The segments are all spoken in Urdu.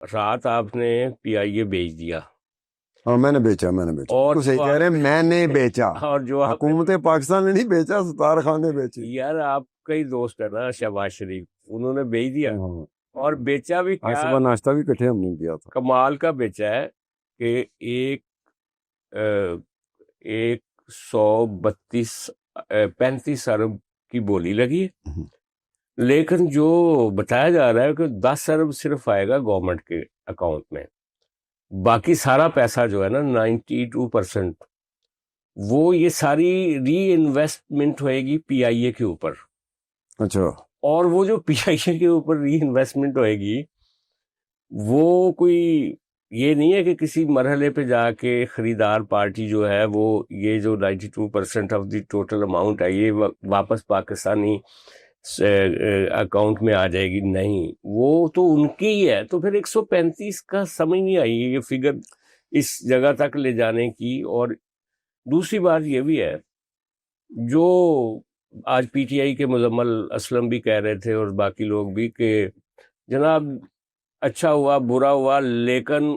رات آپ نے پی آئی اے بیچ دیا، ہاں میں نے بیچا اور صحیح کہہ رہے ہیں، میں نے بیچا، اور جو آپ حکومت پاکستان نے نہیں بیچا، ستار خان نے بیچی۔ یار آپ کا ہی دوست ہے نا شہباز شریف، انہوں نے بیچ دیا، اور بیچا بھی آج کیا صبح ناشتہ بھی کٹھے ہم نے کیا تھا۔ کمال کا بیچا ہے کہ 135 ارب کی بولی لگی ہے، لیکن جو بتایا جا رہا ہے کہ 10 ارب صرف آئے گا گورنمنٹ کے اکاؤنٹ میں، باقی سارا پیسہ جو ہے نا 92% وہ یہ ساری ری انویسٹمنٹ ہوئے گی پی آئی اے کے اوپر۔ اچھا، اور وہ جو پی آئی اے کے اوپر ری انویسٹمنٹ ہوئے گی وہ کوئی یہ نہیں ہے کہ کسی مرحلے پہ جا کے خریدار پارٹی جو ہے وہ یہ جو 92% آف دی ٹوٹل اماؤنٹ ہے یہ واپس پاکستانی اکاؤنٹ میں آ جائے گی، نہیں، وہ تو ان کی ہی ہے۔ تو پھر 135 کا سمجھ نہیں آئی یہ فگر اس جگہ تک لے جانے کی۔ اور دوسری بات یہ بھی ہے، جو آج پی ٹی آئی کے مزمل اسلم بھی کہہ رہے تھے اور باقی لوگ بھی کہ جناب اچھا ہوا برا ہوا لیکن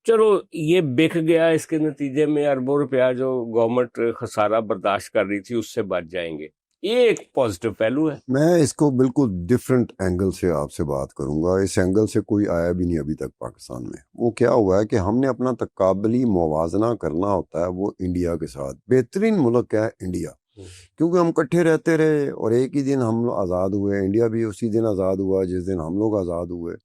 چلو یہ بک گیا، اس کے نتیجے میں اربوں روپیہ جو گورنمنٹ خسارہ برداشت کر رہی تھی اس سے بچ جائیں گے، یہ ایک پازیٹیو پہلو ہے۔ میں اس کو بالکل ڈفرینٹ اینگل سے آپ سے بات کروں گا، اس اینگل سے کوئی آیا بھی نہیں ابھی تک پاکستان میں۔ وہ کیا ہوا ہے کہ ہم نے اپنا تقابلی موازنہ کرنا ہوتا ہے وہ انڈیا کے ساتھ۔ بہترین ملک ہے انڈیا، کیونکہ ہم کٹھے رہتے رہے اور ایک ہی دن ہم آزاد ہوئے، انڈیا بھی اسی دن آزاد ہوا جس دن ہم لوگ آزاد ہوئے۔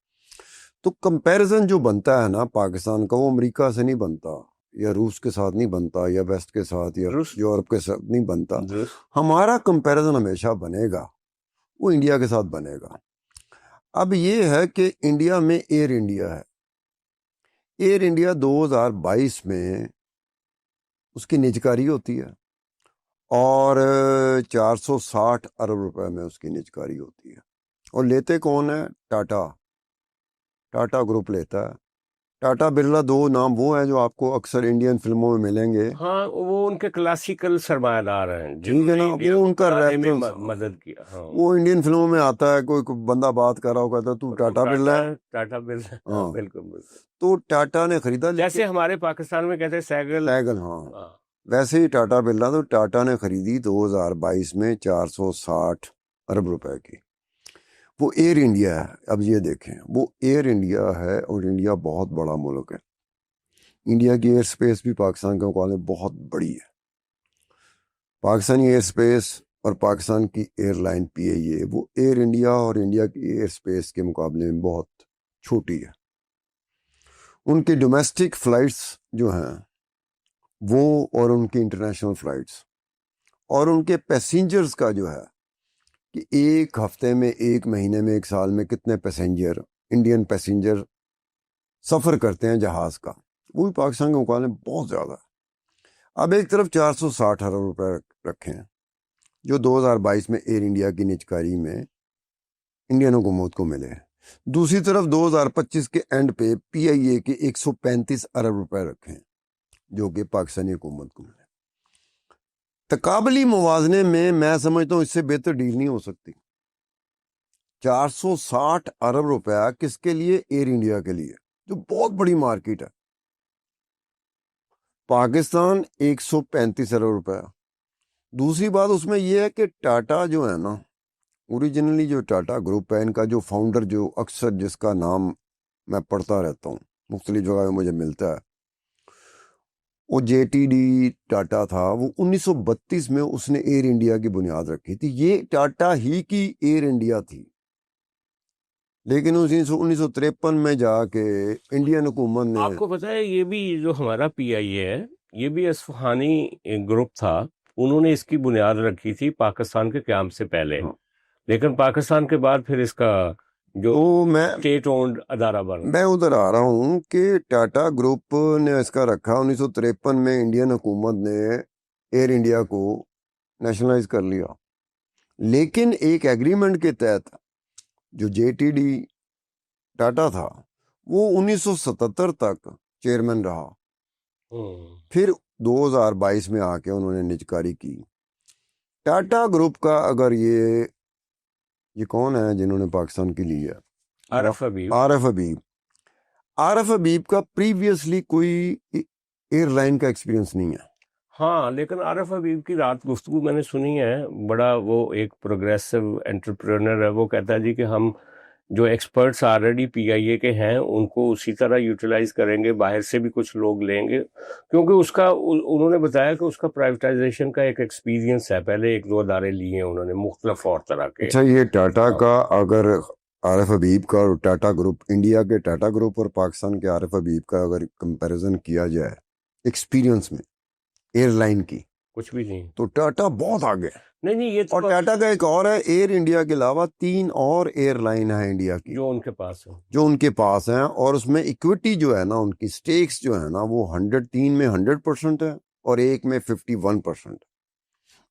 تو کمپیریزن جو بنتا ہے نا پاکستان کا، وہ امریکہ سے نہیں بنتا، یا روس کے ساتھ نہیں بنتا، یا ویسٹ کے ساتھ، یا یورپ کے ساتھ نہیں بنتا۔ ہمارا کمپیریزن ہمیشہ بنے گا وہ انڈیا کے ساتھ بنے گا۔ اب یہ ہے کہ انڈیا میں ایئر انڈیا ہے، ایئر انڈیا 2022 میں اس کی نجکاری ہوتی ہے اور 460 ارب روپے میں اس کی نجکاری ہوتی ہے، اور لیتے کون ہے؟ ٹاٹا گروپ لیتا ہے۔ ٹاٹا برلا، دو نام وہ ہیں جو آپ کو اکثر انڈین فلموں میں ملیں گے۔ ہاں وہ ان کے کلاسیکل سرمایہ دار ہیں، ٹھیک ہے نا، وہ ان کا ریفرنس مدد کیا۔ ہاں وہ انڈین فلموں میں آتا ہے، کوئی بندہ بات کر رہا ہو کہتا ہے تو ٹاٹا برلا ہے، ٹاٹا برلا، ہاں بالکل بالکل، تو ٹاٹا نے خریدا، جیسے ہمارے پاکستان میں کہتے ہیں سیگل۔ ہاں ویسے ہی ٹاٹا برلا، تو ٹاٹا نے خریدی 2022 میں 460 ارب روپے کی۔ وہ ایئر انڈیا ہے۔ اب یہ دیکھیں، وہ ایئر انڈیا ہے اور انڈیا بہت بڑا ملک ہے، انڈیا کی ایئر سپیس بھی پاکستان کے مقابلے بہت بڑی ہے۔ پاکستانی ایئر سپیس اور پاکستان کی ایئر لائن پی اے اے، وہ ایئر انڈیا اور انڈیا کی ایئر سپیس کے مقابلے میں بہت چھوٹی ہے۔ ان کی ڈومیسٹک فلائٹس جو ہیں وہ، اور ان کی انٹرنیشنل فلائٹس، اور ان کے پیسنجرز کا جو ہے کہ ایک ہفتے میں، ایک مہینے میں، ایک سال میں کتنے پیسنجر، انڈین پیسنجر سفر کرتے ہیں جہاز کا، وہ بھی پاکستان کے مقابلے میں بہت زیادہ ہے۔ اب ایک طرف 460 ارب روپے رکھیں جو 2022 میں ایئر انڈیا کی نجکاری میں انڈین حکومت کو ملے، دوسری طرف 2025 کے اینڈ پہ پی آئی اے کے 135 ارب روپے رکھیں جو کہ پاکستانی حکومت کو ملے۔ تقابلی موازنے میں سمجھتا ہوں اس سے بہتر ڈیل نہیں ہو سکتی۔ 460 ارب روپیہ کس کے لیے؟ ایئر انڈیا کے لیے، جو بہت بڑی مارکیٹ ہے۔ پاکستان 135 ارب روپیہ۔ دوسری بات اس میں یہ ہے کہ ٹاٹا جو ہے نا، اوریجنلی جو ٹاٹا گروپ ہے، ان کا جو فاؤنڈر، جو اکثر جس کا نام میں پڑھتا رہتا ہوں مختلف جگہ میں مجھے ملتا ہے، وہ جے ٹی ڈی ٹاٹا تھا۔ وہ 1932 میں اس نے ایئر انڈیا کی بنیاد رکھی تھی، یہ ٹاٹا ہی کی ایئر انڈیا تھی، لیکن 1953 میں جا کے انڈین حکومت نے، آپ کو پتہ ہے یہ بھی جو ہمارا پی آئی اے ہے یہ بھی اصفہانی گروپ تھا، انہوں نے اس کی بنیاد رکھی تھی پاکستان کے قیام سے پہلے، لیکن پاکستان کے بعد پھر اس کا جو اسٹیٹ اونڈ ادارہ بنا۔ میں ادھر آ رہا ہوں کہ ٹاٹا گروپ نے اس کا رکھا، 1953 میں انڈین حکومت نے ایئر انڈیا کو نیشنلائز کر لیا، لیکن ایک ایگریمنٹ کے تحت جو جے ٹی ڈی ٹاٹا تھا وہ 1977 تک چیئرمین رہا، پھر 2022 میں آ کے انہوں نے نجکاری کی۔ ٹاٹا گروپ کا اگر یہ کون ہے جنہوں نے پاکستان کی لی ہے؟ عارف حبیب۔ عارف حبیب۔ عارف حبیب کا پریویسلی کوئی ایئر لائن کا ایکسپیرینس نہیں ہے. ہاں لیکن عارف حبیب کی رات گفتگو میں نے سنی ہے، بڑا وہ ایک پروگریسو انٹرپرینر ہے، وہ کہتا ہے جی کہ ہم جو ایکسپرٹس آلریڈی پی آئی اے کے ہیں ان کو اسی طرح یوٹیلائز کریں گے، باہر سے بھی کچھ لوگ لیں گے، کیونکہ اس کا انہوں نے بتایا کہ اس کا پرائیویٹائزیشن کا ایک ایکسپیرینس ہے، پہلے ایک دو ادارے لیے ہیں انہوں نے مختلف اور طرح کے. اچھا یہ ٹاٹا کا اگر عارف حبیب کا اور ٹاٹا گروپ، انڈیا کے ٹاٹا گروپ اور پاکستان کے عارف حبیب کا اگر کمپیریزن کیا جائے ایکسپیرینس میں ایئر لائن کی، کچھ بھی نہیں. تو ٹاٹا بہت آگے ہے. نہیں یہ اور تو ٹاٹا کا ایک اور ہے، ایئر انڈیا کے علاوہ 3 اور ایئر لائن ہیں انڈیا کی جو ان کے پاس ہے. جو ان کے پاس ہیں، اور اس میں ایکویٹی جو ہے نا، ان کی سٹیکس جو ہے نا، وہ 103 میں 100% ہے اور ایک میں 51%.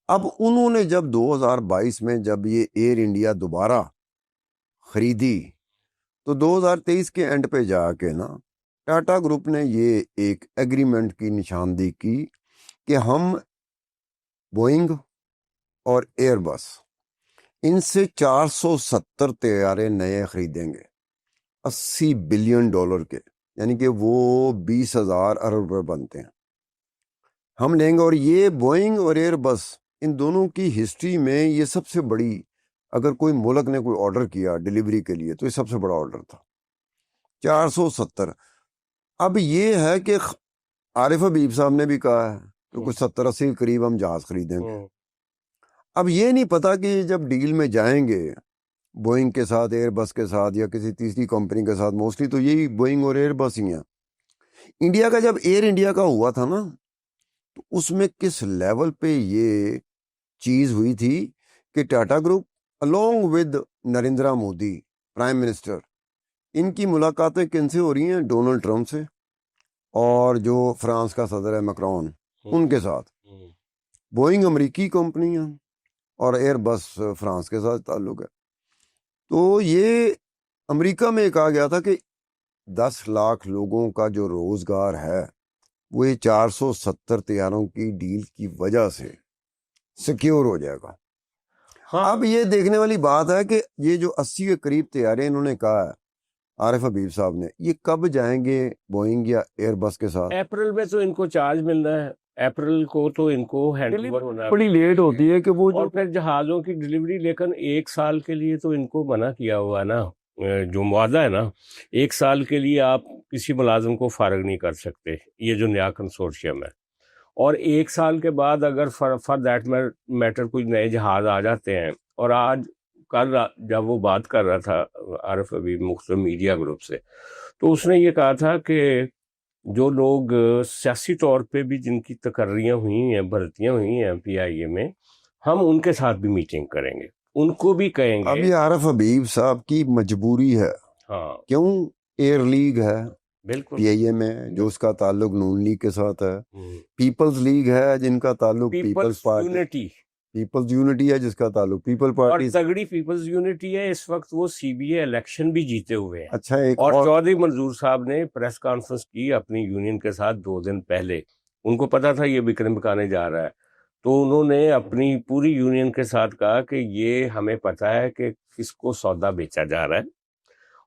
اب انہوں نے جب 2022 میں جب یہ ایئر انڈیا دوبارہ خریدی تو 2023 کے اینڈ پہ جا کے نا ٹاٹا گروپ نے یہ ایک ایگریمنٹ کی نشاندہی کی کہ ہم بوئنگ اور ایئر بس ان سے 470 طیارے نئے خریدیں گے، $80 بلین کے، یعنی کہ وہ 20,000 ارب روپے بنتے ہیں، ہم لیں گے. اور یہ بوئنگ اور ایئر بس ان دونوں کی ہسٹری میں یہ سب سے بڑی، اگر کوئی ملک نے کوئی آرڈر کیا ڈیلیوری کے لیے تو یہ سب سے بڑا آرڈر تھا، 470. اب یہ ہے کہ عارف حبیب صاحب نے بھی کہا ہے کہ کچھ 70-80 کے قریب ہم جہاز خریدیں گے. اب یہ نہیں پتا کہ جب ڈیل میں جائیں گے بوئنگ کے ساتھ، ایئر بس کے ساتھ یا کسی تیسری کمپنی کے ساتھ، موسٹلی تو یہی بوئنگ اور ایئر بس ہی ہیں. انڈیا کا جب ایئر انڈیا کا ہوا تھا نا تو اس میں کس لیول پہ یہ چیز ہوئی تھی کہ Tata group along with Narendra Modi prime minister, ان کی ملاقاتیں کن سے ہو رہی ہیں؟ ڈونلڈ ٹرمپ سے اور جو فرانس کا صدر ہے میکرون، ان کے ساتھ. بوئنگ امریکی کمپنی ہے اور ایئر بس فرانس کے ساتھ تعلق ہے. تو یہ امریکہ میں کہا گیا تھا کہ 10 لاکھ لوگوں کا جو روزگار ہے وہ یہ 470 طیاروں کی ڈیل کی وجہ سے سیکیور ہو جائے گا. اب یہ دیکھنے والی بات ہے کہ یہ جو 80 کے قریب طیارے انہوں نے کہا ہے عارف حبیب صاحب نے، یہ کب جائیں گے بوئنگ یا ایئر بس کے ساتھ؟ اپریل میں تو ان کو چارج ملنا ہے، اپریل کو تو ان کو ہینڈ اوور ہونا ہے. بڑی لیٹ ہوتی ہے کہ وہ اور پھر جہازوں کی ڈلیوری، لیکن 1 سال کے لیے تو ان کو منع کیا ہوا ہے نا، جو معاہدہ ہے نا 1 سال کے لیے آپ کسی ملازم کو فارغ نہیں کر سکتے، یہ جو نیا کنسورشیم ہے. اور 1 سال کے بعد اگر فار دیٹ میٹر کوئی نئے جہاز آ جاتے ہیں، اور آج کل جب وہ بات کر رہا تھا عارف حبیب مختلف میڈیا گروپ سے، تو اس نے یہ کہا تھا کہ جو لوگ سیاسی طور پہ بھی جن کی تقرریاں ہوئی ہیں، بھرتیاں ہوئی ہیں پی آئی اے میں، ہم ان کے ساتھ بھی میٹنگ کریں گے، ان کو بھی کہیں گے. ابھی عارف حبیب صاحب کی مجبوری ہے، ہاں کیوں؟ ایئر لیگ ہے بالکل، پی آئی اے میں جو اس کا تعلق نون لیگ کے ساتھ ہے، پیپلز لیگ ہے جن کا تعلق پیپلز پارٹی، یونٹی، پیپلز یونٹی ہے جس کا تعلق پیپل اور پارٹی. تگڑی پیپلز یونٹی ہے. اس وقت وہ سی بی اے الیکشن بھی جیتے ہوئے ہیں. اچھا ایک اور چودھری منظور صاحب نے پریس کانفرنس کی اپنی یونین کے ساتھ 2 دن پہلے، ان کو پتا تھا یہ بکنے بکانے جا رہا ہے، تو انہوں نے اپنی پوری یونین کے ساتھ کہا کہ یہ ہمیں پتا ہے کہ کس کو سودا بیچا جا رہا ہے،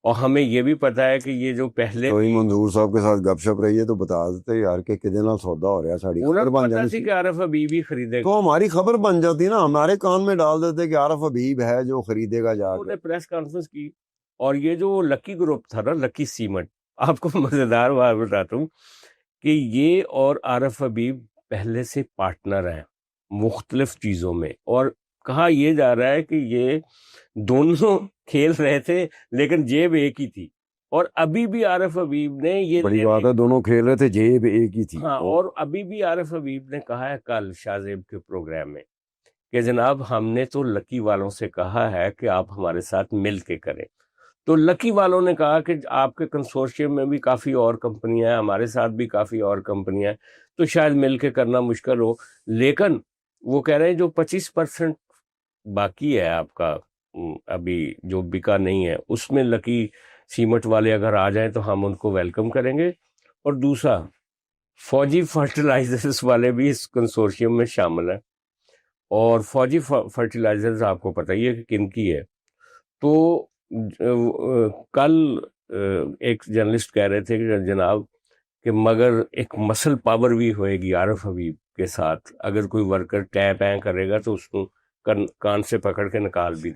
اور ہمیں یہ بھی پتا ہے کہ یہ جو پہلے کوئی منظور صاحب کے ساتھ گپ شپ رہی ہے تو بتا دیتے یار کہ کدے نال سودا ہو رہا ہے، ساڑی خبر بن پتا جانی تھی سی کہ عارف حبیب ہی خریدے گا. تو ہماری خبر بن جاتی نا، ہمارے کان میں ڈال دیتے کہ عارف حبیب ہے جو خریدے گا جا انہوں کے. نے پریس کانفرنس کی. اور یہ جو لکی گروپ تھا نا، لکی سیمنٹ، آپ کو مزیدار بات بتاتا ہوں کہ یہ اور عارف حبیب پہلے سے پارٹنر ہیں مختلف چیزوں میں، اور کہا یہ جا رہا ہے کہ یہ دونوں کھیل رہے تھے لیکن جیب ایک ہی تھی. اور ابھی بھی عارف حبیب نے یہ بڑی بات ہے، دونوں کھیل رہے تھے، جیب ایک ہی تھی. ہاں، اور ابھی بھی عارف حبیب نے کہا ہے کل شاہ زیب کے پروگرام میں کہ جناب ہم نے تو لکی والوں سے کہا ہے کہ آپ ہمارے ساتھ مل کے کریں. تو لکی والوں نے کہا کہ آپ کے کنسورشیم میں بھی کافی اور کمپنیاں ہیں، ہمارے ساتھ بھی کافی اور کمپنیاں ہیں، تو شاید مل کے کرنا مشکل ہو. لیکن وہ کہہ رہے ہیں جو 25% باقی ہے آپ کا ابھی جو بکا نہیں ہے، اس میں لکی سیمنٹ والے اگر آ جائیں تو ہم ان کو ویلکم کریں گے. اور دوسرا فوجی فرٹیلائزرز والے بھی اس کنسورشیم میں شامل ہیں، اور فوجی فرٹیلائزرز آپ کو پتہ ہی ہے کہ کن کی ہے. تو کل ایک جرنلسٹ کہہ رہے تھے کہ جناب کہ مگر ایک مسل پاور بھی ہوئے گی عارف حبیب کے ساتھ، اگر کوئی ورکر ٹیں ٹیں کرے گا تو اس کو کان سے پکڑ کے نکال بھی